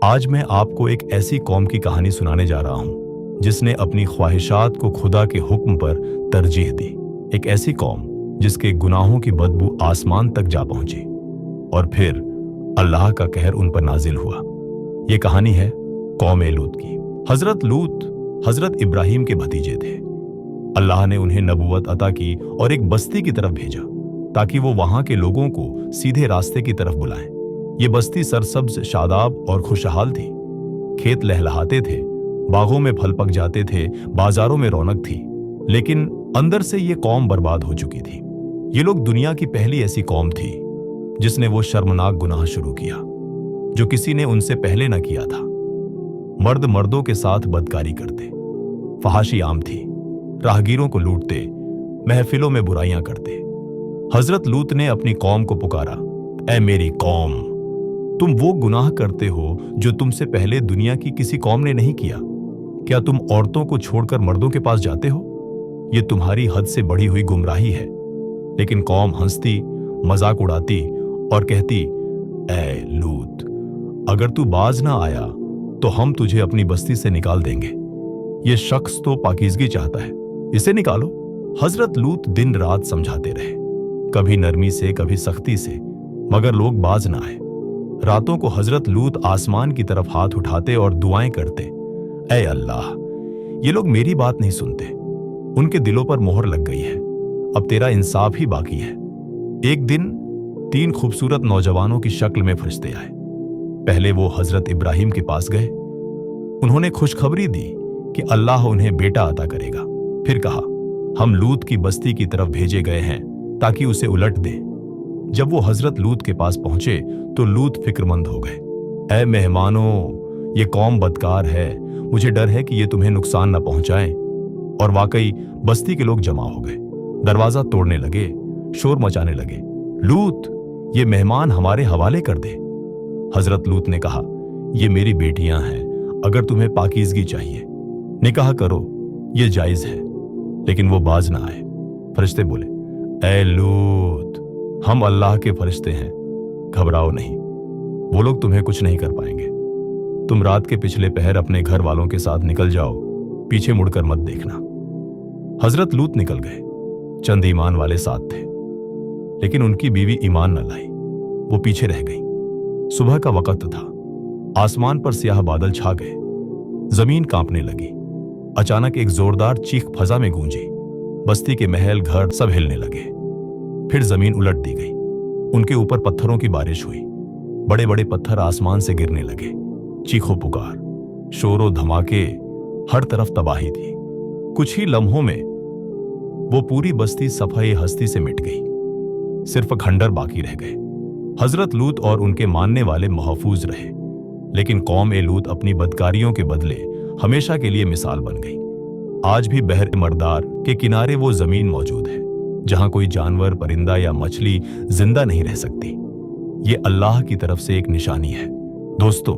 آج میں آپ کو ایک ایسی قوم کی کہانی سنانے جا رہا ہوں جس نے اپنی خواہشات کو خدا کے حکم پر ترجیح دی۔ ایک ایسی قوم جس کے گناہوں کی بدبو آسمان تک جا پہنچی اور پھر اللہ کا قہر ان پر نازل ہوا۔ یہ کہانی ہے قوم لوط کی۔ حضرت لوط حضرت ابراہیم کے بھتیجے تھے۔ اللہ نے انہیں نبوت عطا کی اور ایک بستی کی طرف بھیجا تاکہ وہ وہاں کے لوگوں کو سیدھے راستے کی طرف بلائیں۔ یہ بستی سرسبز، شاداب اور خوشحال تھی۔ کھیت لہلہاتے تھے، باغوں میں پھل پک جاتے تھے، بازاروں میں رونق تھی، لیکن اندر سے یہ قوم برباد ہو چکی تھی۔ یہ لوگ دنیا کی پہلی ایسی قوم تھی جس نے وہ شرمناک گناہ شروع کیا جو کسی نے ان سے پہلے نہ کیا تھا۔ مرد مردوں کے ساتھ بدکاری کرتے، فحاشی عام تھی، راہگیروں کو لوٹتے، محفلوں میں برائیاں کرتے۔ حضرت لوط نے اپنی قوم کو پکارا، اے میری قوم، تم وہ گناہ کرتے ہو جو تم سے پہلے دنیا کی کسی قوم نے نہیں کیا۔ کیا تم عورتوں کو چھوڑ کر مردوں کے پاس جاتے ہو؟ یہ تمہاری حد سے بڑھی ہوئی گمراہی ہے۔ لیکن قوم ہنستی، مذاق اڑاتی اور کہتی، اے لوط، اگر تو باز نہ آیا تو ہم تجھے اپنی بستی سے نکال دیں گے۔ یہ شخص تو پاکیزگی چاہتا ہے، اسے نکالو۔ حضرت لوط دن رات سمجھاتے رہے، کبھی نرمی سے کبھی سختی سے، مگر لوگ باز نہ آئے۔ راتوں کو حضرت لوط آسمان کی طرف ہاتھ اٹھاتے اور دعائیں کرتے، اے اللہ، یہ لوگ میری بات نہیں سنتے، ان کے دلوں پر مہر لگ گئی ہے، اب تیرا انصاف ہی باقی ہے۔ ایک دن 3 خوبصورت نوجوانوں کی شکل میں فرشتے آئے۔ پہلے وہ حضرت ابراہیم کے پاس گئے، انہوں نے خوشخبری دی کہ اللہ انہیں بیٹا عطا کرے گا۔ پھر کہا، ہم لوط کی بستی کی طرف بھیجے گئے ہیں تاکہ اسے الٹ دیں۔ جب وہ حضرت لوط کے پاس پہنچے تو لوط فکر مند ہو گئے، اے مہمانوں، یہ قوم بدکار ہے، مجھے ڈر ہے کہ یہ تمہیں نقصان نہ پہنچائیں۔ اور واقعی بستی کے لوگ جمع ہو گئے، دروازہ توڑنے لگے، شور مچانے لگے، لوط، یہ مہمان ہمارے حوالے کر دے۔ حضرت لوط نے کہا، یہ میری بیٹیاں ہیں، اگر تمہیں پاکیزگی چاہیے نکاح کرو، یہ جائز ہے۔ لیکن وہ باز نہ آئے۔ فرشتے بولے، اے لوط، ہم اللہ کے فرشتے ہیں، گھبراؤ نہیں، وہ لوگ تمہیں کچھ نہیں کر پائیں گے۔ تم رات کے پچھلے پہر اپنے گھر والوں کے ساتھ نکل جاؤ، پیچھے مڑ کر مت دیکھنا۔ حضرت لوط نکل گئے، چند ایمان والے ساتھ تھے، لیکن ان کی بیوی ایمان نہ لائی، وہ پیچھے رہ گئی۔ صبح کا وقت تھا، آسمان پر سیاہ بادل چھا گئے، زمین کانپنے لگی۔ اچانک ایک زوردار چیخ فضا میں گونجی، بستی کے محل گھر سب ہلنے لگے۔ پھر زمین الٹ دی گئی، ان کے اوپر پتھروں کی بارش ہوئی، بڑے بڑے پتھر آسمان سے گرنے لگے۔ چیخو پکار، شور و دھماکے، ہر طرف تباہی تھی۔ کچھ ہی لمحوں میں وہ پوری بستی صفحہ ہستی سے مٹ گئی، صرف کھنڈر باقی رہ گئے۔ حضرت لوط اور ان کے ماننے والے محفوظ رہے، لیکن قوم لوط اپنی بدکاریوں کے بدلے ہمیشہ کے لیے مثال بن گئی۔ آج بھی بحر مردار کے کنارے وہ زمین موجود ہے جہاں کوئی جانور، پرندہ یا مچھلی زندہ نہیں رہ سکتی۔ یہ اللہ کی طرف سے ایک نشانی ہے۔ دوستو،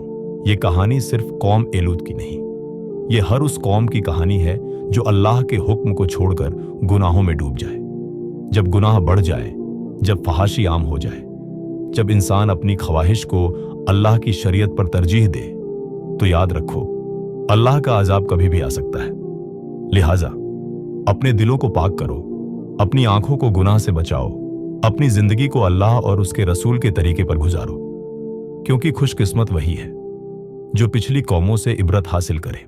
یہ کہانی صرف قوم لوط کی نہیں، یہ ہر اس قوم کی کہانی ہے جو اللہ کے حکم کو چھوڑ کر گناہوں میں ڈوب جائے۔ جب گناہ بڑھ جائے، جب فحاشی عام ہو جائے، جب انسان اپنی خواہش کو اللہ کی شریعت پر ترجیح دے، تو یاد رکھو، اللہ کا عذاب کبھی بھی آ سکتا ہے۔ لہٰذا اپنے دلوں کو پاک کرو، اپنی آنکھوں کو گناہ سے بچاؤ، اپنی زندگی کو اللہ اور اس کے رسول کے طریقے پر گزارو، کیونکہ خوش قسمت وہی ہے جو پچھلی قوموں سے عبرت حاصل کرے۔